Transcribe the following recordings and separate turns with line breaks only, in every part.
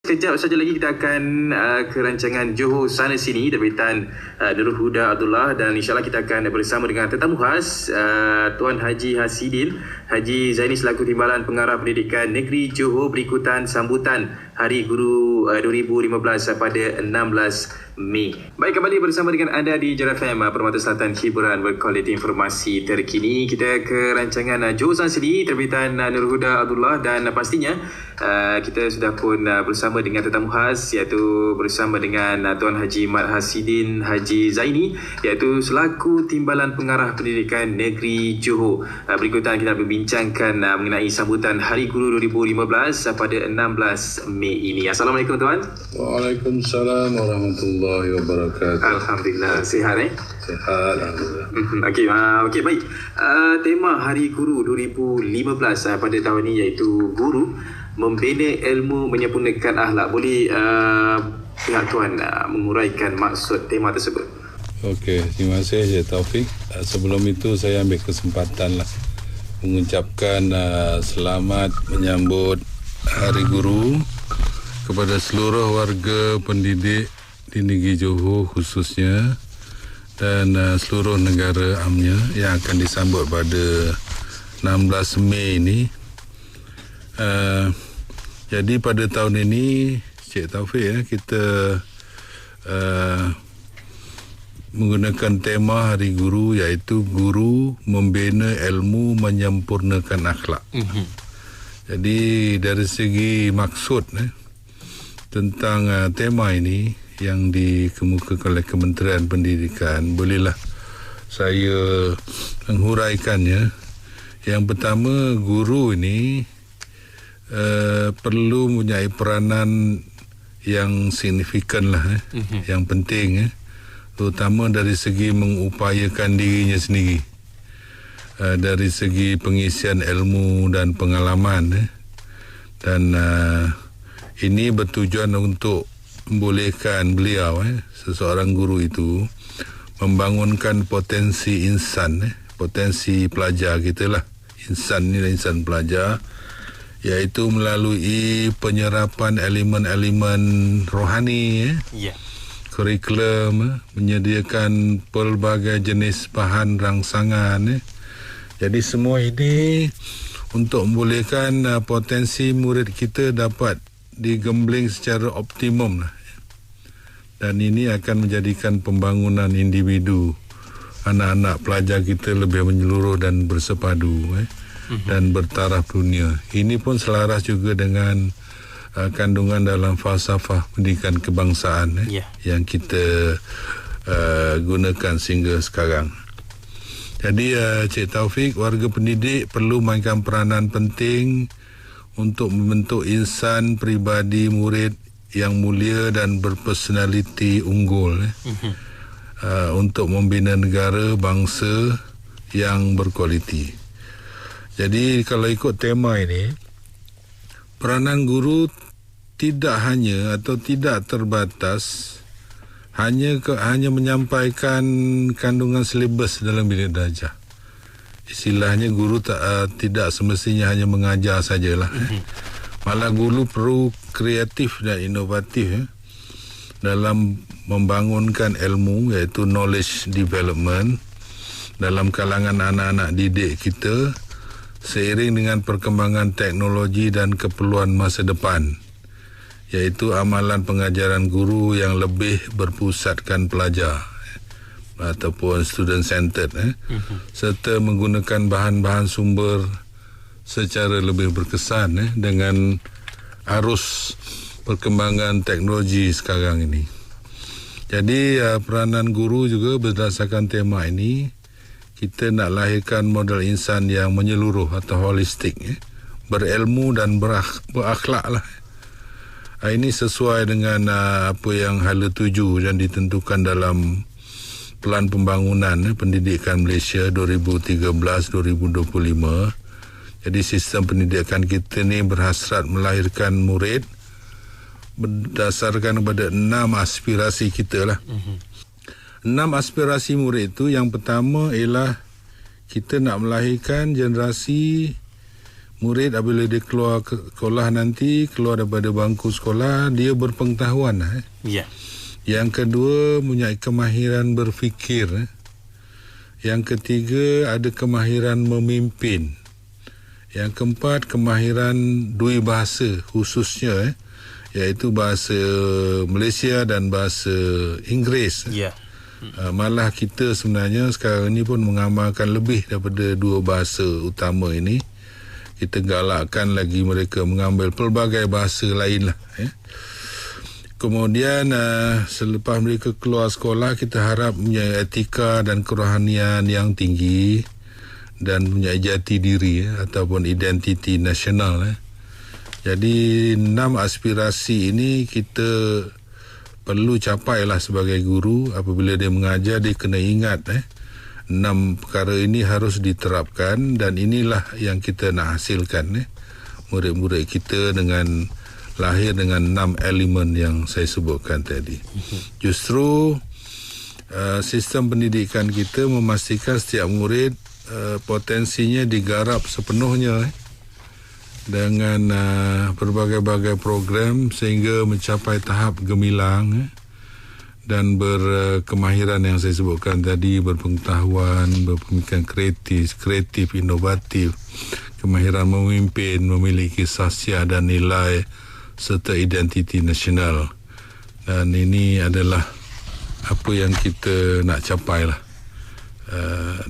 Sekejap saja lagi kita akan ke rancangan Johor Sana Sini terbitan Nurul Huda Abdullah, dan insyaAllah kita akan bersama dengan tetamu khas Tuan Haji Hasidin Haji Zaini selaku Timbalan Pengarah Pendidikan Negeri Johor berikutan sambutan Hari Guru 2015 pada 16 Mei. Baik, kembali bersama dengan anda di Jar FM, Permata Selatan, hiburan berkualiti, informasi terkini. Kita ke rancangan Johor Sana Sini terbitan Nurul Huda Abdullah, dan pastinya kita sudah pun bersama dengan tetamu khas, iaitu bersama dengan Tuan Haji Mat Hasidin Haji Zaini, iaitu selaku Timbalan Pengarah Pendidikan Negeri Johor. Berikutan kita berbincangkan mengenai sambutan Hari Guru 2015 pada 16 Mei ini. Assalamualaikum Tuan.
Waalaikumsalam warahmatullahi wabarakatuh.
Alhamdulillah, sihat
Sihat, alhamdulillah.
Okey, baik. Tema Hari Guru 2015 pada tahun ini iaitu Guru Membina Ilmu Menyempurnakan Akhlak. Boleh pihak Tuan menguraikan maksud tema tersebut?
Okey, terima kasih Encik Taufik. Sebelum itu saya ambil kesempatan mengucapkan selamat menyambut Hari Guru kepada seluruh warga pendidik di negeri Johor khususnya, dan seluruh negara amnya yang akan disambut pada 16 Mei ini. Jadi pada tahun ini Cik Taufik, kita menggunakan tema Hari Guru, iaitu Guru Membina Ilmu Menyempurnakan Akhlak. Jadi dari segi maksud tentang tema ini yang dikemukakan oleh Kementerian Pendidikan, bolehlah saya menghuraikannya. Yang pertama, guru ini perlu mempunyai peranan yang signifikan yang penting, terutama dari segi mengupayakan dirinya sendiri, dari segi pengisian ilmu dan pengalaman, dan ini bertujuan untuk membolehkan beliau, seseorang guru itu, membangunkan potensi insan, potensi pelajar kita lah. Insan ni insan pelajar, iaitu melalui penyerapan elemen-elemen rohani, kurikulum, menyediakan pelbagai jenis bahan rangsangan. Jadi semua ini untuk membolehkan potensi murid kita dapat digembling secara optimum, dan ini akan menjadikan pembangunan individu anak-anak pelajar kita lebih menyeluruh dan bersepadu dan bertaraf dunia. Ini pun selaras juga dengan kandungan dalam falsafah pendidikan kebangsaan yang kita gunakan sehingga sekarang. Jadi Cik Taufik, warga pendidik perlu mainkan peranan penting untuk membentuk insan pribadi murid yang mulia dan berpersonaliti unggul, untuk membina negara bangsa yang berkualiti. Jadi kalau ikut tema ini, peranan guru tidak hanya atau tidak terbatas hanya menyampaikan kandungan silibus dalam bilik darjah. Istilahnya guru tidak semestinya hanya mengajar sajalah. Malah guru perlu kreatif dan inovatif dalam membangunkan ilmu, iaitu knowledge development dalam kalangan anak-anak didik kita seiring dengan perkembangan teknologi dan keperluan masa depan, iaitu amalan pengajaran guru yang lebih berpusatkan pelajar ataupun student centered, serta menggunakan bahan-bahan sumber secara lebih berkesan dengan arus perkembangan teknologi sekarang ini. Jadi peranan guru juga berdasarkan tema ini, kita nak lahirkan model insan yang menyeluruh atau holistik, berilmu dan berakhlak lah. Ini sesuai dengan apa yang hala tuju yang ditentukan dalam Pelan Pembangunan Pendidikan Malaysia 2013-2025. Jadi sistem pendidikan kita ni berhasrat melahirkan murid berdasarkan kepada 6 aspirasi kita lah. 6 aspirasi murid itu, yang pertama ialah kita nak melahirkan generasi murid apabila dia keluar sekolah nanti, keluar daripada bangku sekolah, dia berpengetahuan.
Ya.
Yang kedua, mempunyai kemahiran berfikir. Yang ketiga, ada kemahiran memimpin. Yang keempat, kemahiran dua bahasa khususnya, iaitu bahasa Malaysia dan bahasa Inggeris.
Ya.
Malah kita sebenarnya sekarang ini pun mengamalkan lebih daripada dua bahasa utama ini. Kita galakkan lagi mereka mengambil pelbagai bahasa lain lah. Kemudian selepas mereka keluar sekolah, kita harap punya etika dan kerohanian yang tinggi dan punya jati diri ataupun identiti nasional. Jadi 6 aspirasi ini kita perlu capailah sebagai guru. Apabila dia mengajar, dia kena ingat 6 perkara ini harus diterapkan, dan inilah yang kita nak hasilkan. Murid-murid kita dengan lahir dengan 6 elemen yang saya sebutkan tadi. Justru sistem pendidikan kita memastikan setiap murid potensinya digarap sepenuhnya dengan berbagai-bagai program sehingga mencapai tahap gemilang dan berkemahiran yang saya sebutkan tadi, berpengetahuan, berpemikiran kreatif, inovatif, kemahiran memimpin, memiliki sahsiah dan nilai serta identiti nasional. Dan ini adalah apa yang kita nak capai lah.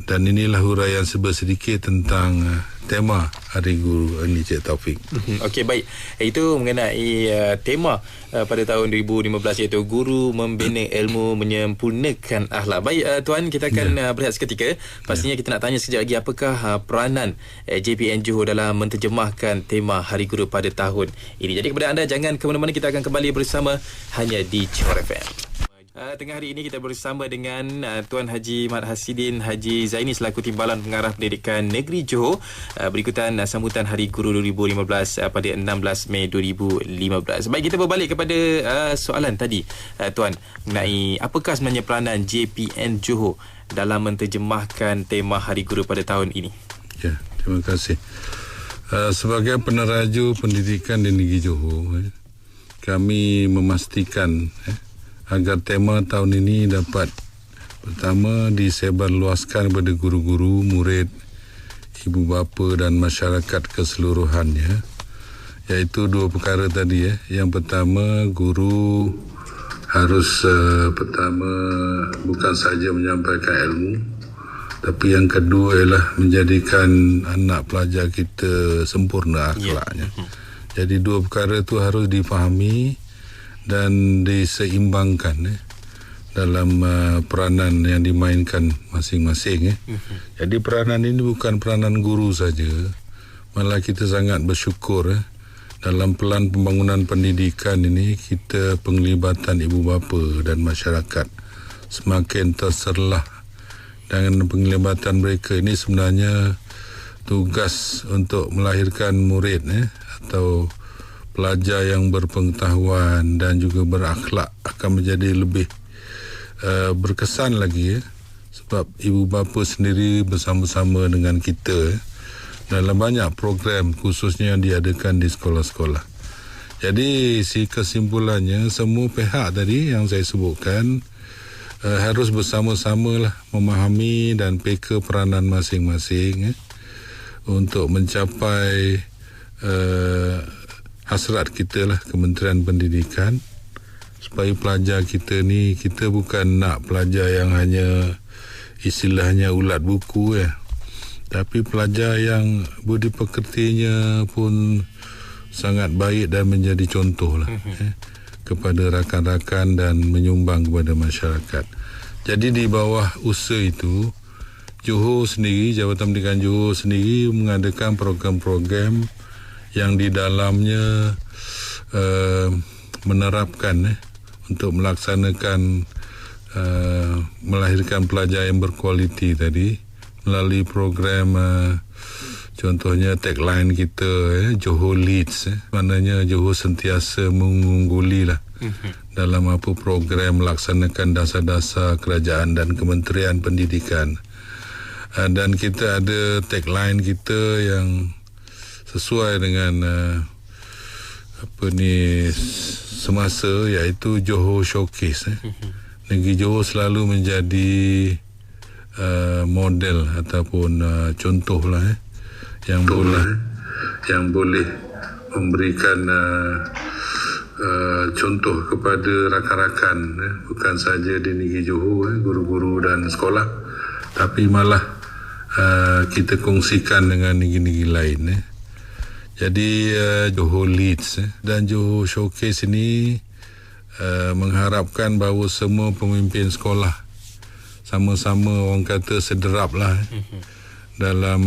Dan inilah huraian sedikit tentang tema Hari Guru ini, Cik Taufik.
Okey, baik. Itu mengenai tema pada tahun 2015, iaitu Guru Membina Ilmu Menyempurnakan Akhlak. Baik, Tuan, kita akan berehat seketika. Pastinya kita nak tanya sekejap lagi, apakah peranan JPN Johor dalam menterjemahkan tema Hari Guru pada tahun ini. Jadi kepada anda, jangan ke mana-mana, kita akan kembali bersama hanya di Johor FM. Tengah hari ini kita bersama dengan Tuan Haji Mat Hasidin Haji Zaini selaku Timbalan Pengarah Pendidikan Negeri Johor, berikutan sambutan Hari Guru 2015 pada 16 Mei 2015. Baik, kita berbalik kepada soalan tadi, Tuan, mengenai apakah sebenarnya peranan JPN Johor dalam menterjemahkan tema Hari Guru pada tahun ini.
Ya, terima kasih. Sebagai peneraju pendidikan di Negeri Johor, kami memastikan agar tema tahun ini dapat pertama disebarluaskan kepada guru-guru, murid, ibu bapa dan masyarakat keseluruhannya, iaitu 2 perkara tadi. Yang pertama, guru harus pertama bukan saja menyampaikan ilmu, tapi yang kedua ialah menjadikan anak pelajar kita sempurna akhlaknya. Jadi 2 perkara itu harus difahami dan diseimbangkan dalam peranan yang dimainkan masing-masing. Jadi peranan ini bukan peranan guru saja, malah kita sangat bersyukur dalam pelan pembangunan pendidikan ini, kita penglibatan ibu bapa dan masyarakat semakin terserlah. Dengan penglibatan mereka ini sebenarnya tugas untuk melahirkan murid atau pelajar yang berpengetahuan dan juga berakhlak akan menjadi lebih berkesan lagi, sebab ibu bapa sendiri bersama-sama dengan kita dalam banyak program khususnya yang diadakan di sekolah-sekolah. Jadi kesimpulannya, semua pihak tadi yang saya sebutkan harus bersama-sama lah memahami dan peka peranan masing-masing untuk mencapai hasrat kita lah, Kementerian Pendidikan, supaya pelajar kita ni, kita bukan nak pelajar yang hanya istilahnya ulat buku tapi pelajar yang budi pekertinya pun sangat baik dan menjadi contoh lah kepada rakan-rakan dan menyumbang kepada masyarakat. Jadi di bawah usaha itu, Johor sendiri, Jabatan Pendidikan Johor sendiri mengadakan program-program yang di dalamnya menerapkan untuk melaksanakan melahirkan pelajar yang berkualiti tadi melalui program contohnya tagline kita Johor Leads, maknanya Johor sentiasa mengungguli lah dalam apa program melaksanakan dasar-dasar kerajaan dan Kementerian Pendidikan. Dan kita ada tagline kita yang sesuai dengan semasa, iaitu Johor Showcase. Negeri Johor selalu menjadi model ataupun contoh lah yang boleh memberikan contoh kepada rakan-rakan, bukan saja di negeri Johor, guru-guru dan sekolah, tapi malah kita kongsikan dengan negeri-negeri lain. Jadi Johor Leads dan Johor Showcase ini mengharapkan bahawa semua pemimpin sekolah sama-sama, orang kata, sederap lah dalam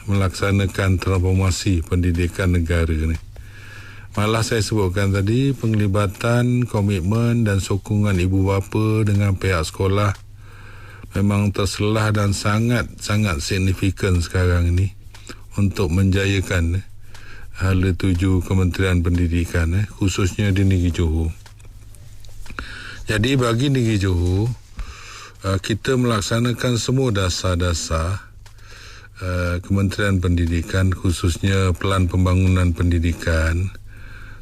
melaksanakan transformasi pendidikan negara ni. Malah saya sebutkan tadi, penglibatan, komitmen dan sokongan ibu bapa dengan pihak sekolah memang terselah dan sangat signifikan sekarang ini untuk menjayakan hala tuju Kementerian Pendidikan, khususnya di negeri Johor. Jadi bagi negeri Johor, kita melaksanakan semua dasar-dasar Kementerian Pendidikan, khususnya Pelan Pembangunan Pendidikan,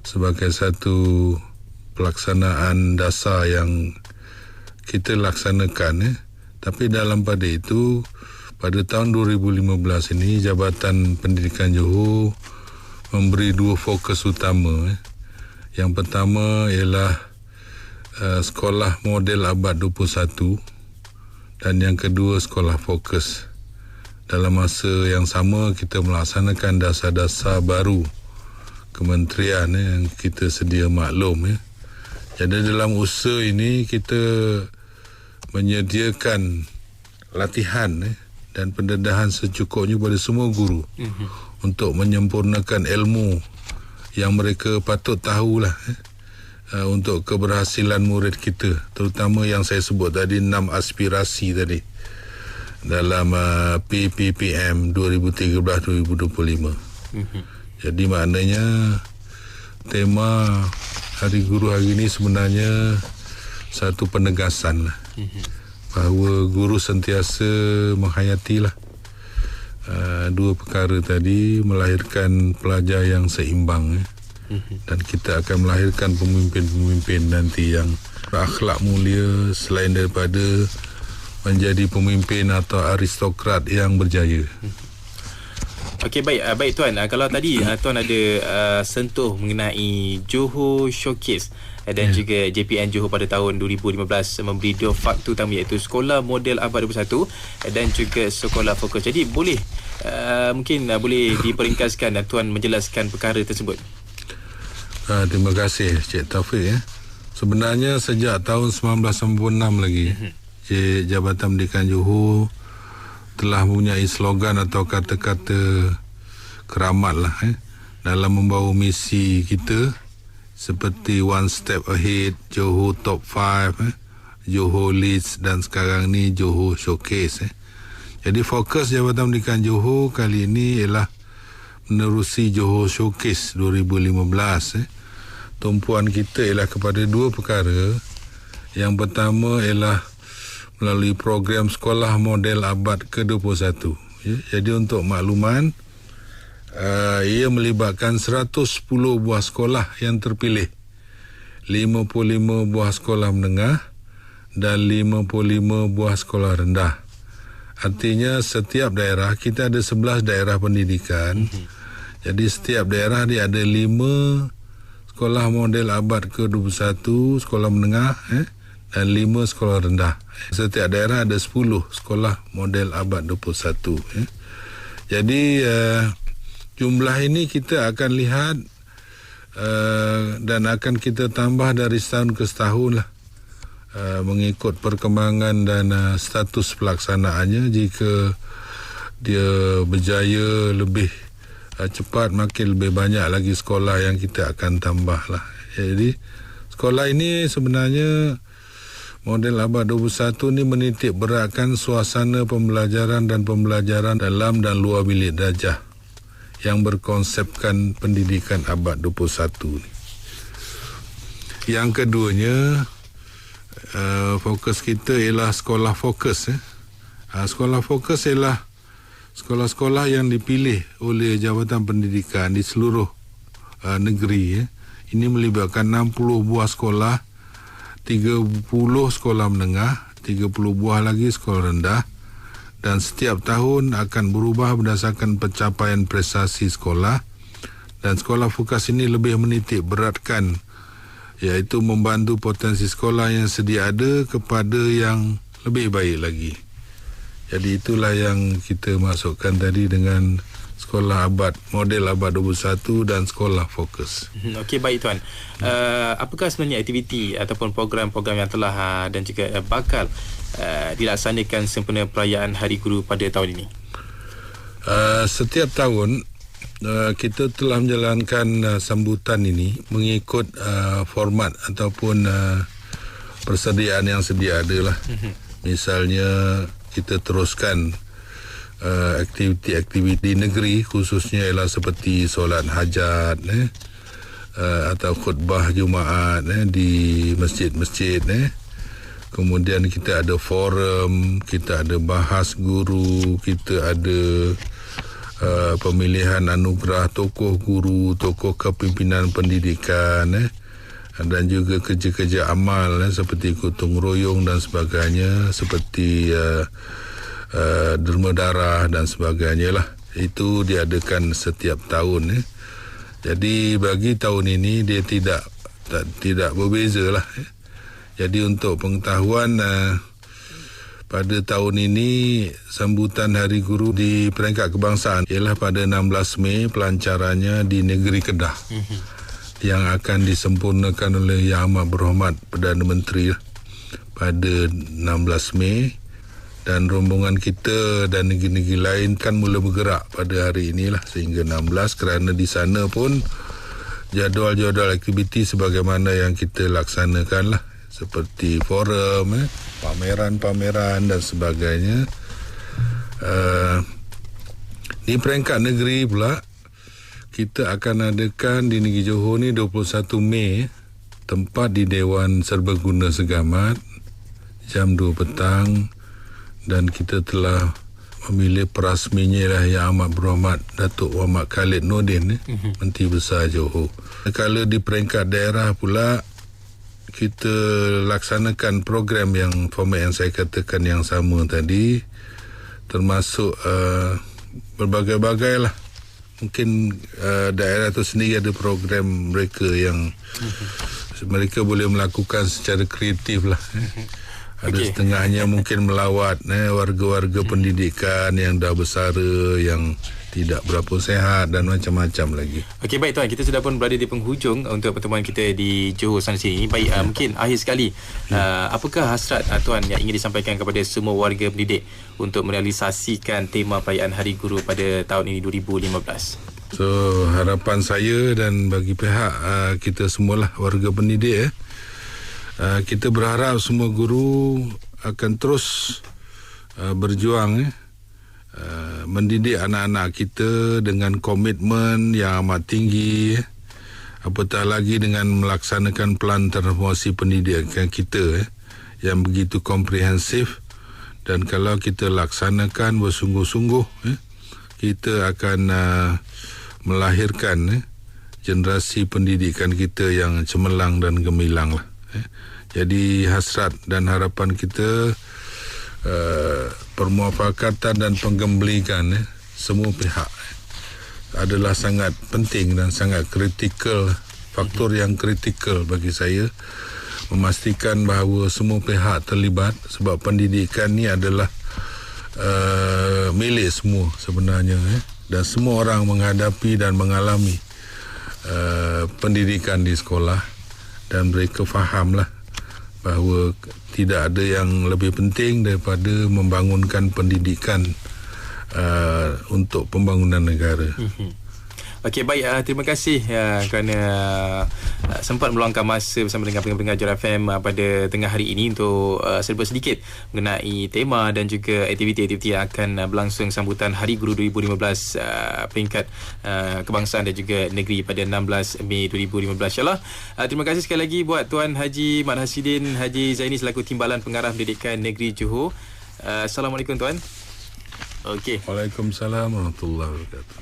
sebagai satu pelaksanaan dasar yang kita laksanakan. Tapi dalam pada itu, pada tahun 2015 ini, Jabatan Pendidikan Johor memberi 2 fokus utama. Yang pertama ialah sekolah model abad 21 dan yang kedua sekolah fokus. Dalam masa yang sama, kita melaksanakan dasar-dasar baru kementerian yang kita sedia maklum. Jadi dalam usaha ini kita menyediakan latihan dan pendedahan secukupnya pada semua guru untuk menyempurnakan ilmu yang mereka patut tahulah untuk keberhasilan murid kita, terutama yang saya sebut tadi, 6 aspirasi tadi dalam PPPM 2013-2025. Jadi maknanya tema Hari Guru hari ini sebenarnya satu penegasan lah, bahawa guru sentiasa menghayatilah 2 perkara tadi, melahirkan pelajar yang seimbang, dan kita akan melahirkan pemimpin-pemimpin nanti yang berakhlak mulia, selain daripada menjadi pemimpin atau aristokrat yang berjaya.
Okey, baik Tuan. Kalau tadi Tuan ada sentuh mengenai Johor Showcase dan juga JPN Johor pada tahun 2015 memberi 2 faktor utama, iaitu sekolah model abad 21 dan juga sekolah fokus. Jadi boleh mungkin boleh diperingkaskan dan Tuan menjelaskan perkara tersebut.
Terima kasih Cik Taufik. Sebenarnya sejak tahun 1996 lagi, Jabatan Pendidikan Johor telah mempunyai slogan atau kata-kata keramat lah dalam membawa misi kita, seperti One Step Ahead, Johor Top 5, Johor Leads dan sekarang ni Johor Showcase. Jadi fokus Jabatan Pendidikan Johor kali ini ialah menerusi Johor Showcase 2015. Tumpuan kita ialah kepada 2 perkara. Yang pertama ialah melalui program sekolah model abad ke-21. Jadi untuk makluman, ia melibatkan 110 buah sekolah yang terpilih, 55 buah sekolah menengah dan 55 buah sekolah rendah. Artinya setiap daerah, kita ada 11 daerah pendidikan. Jadi setiap daerah dia ada 5 sekolah model abad ke-21, sekolah menengah dan 5 sekolah rendah. Setiap daerah ada 10 sekolah model abad 21. Jadi jumlah ini kita akan lihat dan akan kita tambah dari setahun ke setahun lah, mengikut perkembangan dan status pelaksanaannya. Jika dia berjaya lebih cepat, makin lebih banyak lagi sekolah yang kita akan tambah lah. Jadi sekolah ini sebenarnya model abad 21 ni menitik beratkan suasana pembelajaran dalam dan luar bilik darjah yang berkonsepkan pendidikan abad 21 ni. Yang keduanya, fokus kita ialah sekolah fokus. Sekolah fokus ialah sekolah-sekolah yang dipilih oleh Jabatan Pendidikan di seluruh negeri ini melibatkan 60 buah sekolah, 30 sekolah menengah, 30 buah lagi sekolah rendah, dan setiap tahun akan berubah berdasarkan pencapaian prestasi sekolah. Dan sekolah fokus ini lebih menitik beratkan iaitu membantu potensi sekolah yang sedia ada kepada yang lebih baik lagi. Jadi itulah yang kita masukkan tadi dengan sekolah model abad 21 dan sekolah fokus.
Okey, baik tuan. Apakah sebenarnya aktiviti ataupun program-program yang telah dan juga bakal dilaksanakan sempena perayaan Hari Guru pada tahun ini?
Setiap tahun kita telah menjalankan sambutan ini mengikut format ataupun persediaan yang sedia ada lah. Misalnya kita teruskan aktiviti-aktiviti negeri, khususnya ialah seperti solat hajat atau khutbah Jumaat di masjid-masjid. Kemudian kita ada forum, kita ada bahas guru, kita ada pemilihan anugerah tokoh guru, tokoh kepimpinan pendidikan, dan juga kerja-kerja amal seperti gotong royong dan sebagainya, seperti derma darah dan sebagainya lah. Itu diadakan setiap tahun. Jadi bagi tahun ini dia tidak berbeza lah. Jadi untuk pengetahuan, pada tahun ini sambutan Hari Guru di peringkat kebangsaan ialah pada 16 Mei pelancarannya di negeri Kedah yang akan disempurnakan oleh Yang Amat Berhormat Perdana Menteri pada 16 Mei, dan rombongan kita dan negeri-negeri lain kan mula bergerak pada hari inilah sehingga 16, kerana di sana pun jadual-jadual aktiviti sebagaimana yang kita laksanakan lah, seperti forum, pameran-pameran dan sebagainya. Di peringkat negeri pula, kita akan adakan di negeri Johor ni 21 Mei, tempat di Dewan Serbaguna Segamat jam 2 petang, dan kita telah memilih perasminya lah Yang Amat Berhormat Datuk Muhammad Khalid Nordin, Menteri Besar Johor. Kalau di peringkat daerah pula, kita laksanakan program yang format yang saya katakan yang sama tadi, termasuk berbagai-bagai lah. Mungkin daerah itu sendiri ada program mereka yang mereka boleh melakukan secara kreatif lah. Ada setengahnya mungkin melawat warga-warga pendidikan yang dah bersara, yang tidak berapa sehat dan macam-macam lagi. Okey,
baik tuan, kita sudah pun berada di penghujung untuk pertemuan kita di Johor sana sini. Baik, mungkin akhir sekali, apakah hasrat tuan yang ingin disampaikan kepada semua warga pendidik untuk merealisasikan tema perayaan Hari Guru pada tahun ini 2015?
So, harapan saya dan bagi pihak kita semualah warga pendidik, kita berharap semua guru akan terus berjuang mendidik anak-anak kita dengan komitmen yang amat tinggi, apatah lagi dengan melaksanakan pelan transformasi pendidikan kita yang begitu komprehensif. Dan kalau kita laksanakan bersungguh-sungguh, kita akan melahirkan generasi pendidikan kita yang cemerlang dan gemilang lah. Jadi hasrat dan harapan kita, permuafakatan dan penggembalikan semua pihak adalah sangat penting dan sangat kritikal, faktor yang kritikal bagi saya, memastikan bahawa semua pihak terlibat, sebab pendidikan ni adalah milik semua sebenarnya, dan semua orang menghadapi dan mengalami pendidikan di sekolah, dan mereka fahamlah bahawa tidak ada yang lebih penting daripada membangunkan pendidikan untuk pembangunan negara.
Okey, baik, terima kasih kerana sempat meluangkan masa bersama dengan pendengar Johor FM pada tengah hari ini untuk serba sedikit mengenai tema dan juga aktiviti-aktiviti yang akan berlangsung sambutan Hari Guru 2015 peringkat kebangsaan dan juga negeri pada 16 Mei 2015, insyaAllah. Terima kasih sekali lagi buat Tuan Haji Mat Hasidin Haji Zaini selaku Timbalan Pengarah Pendidikan Negeri Johor. Assalamualaikum Tuan. Okey.
Waalaikumsalam warahmatullahi wabarakatuh.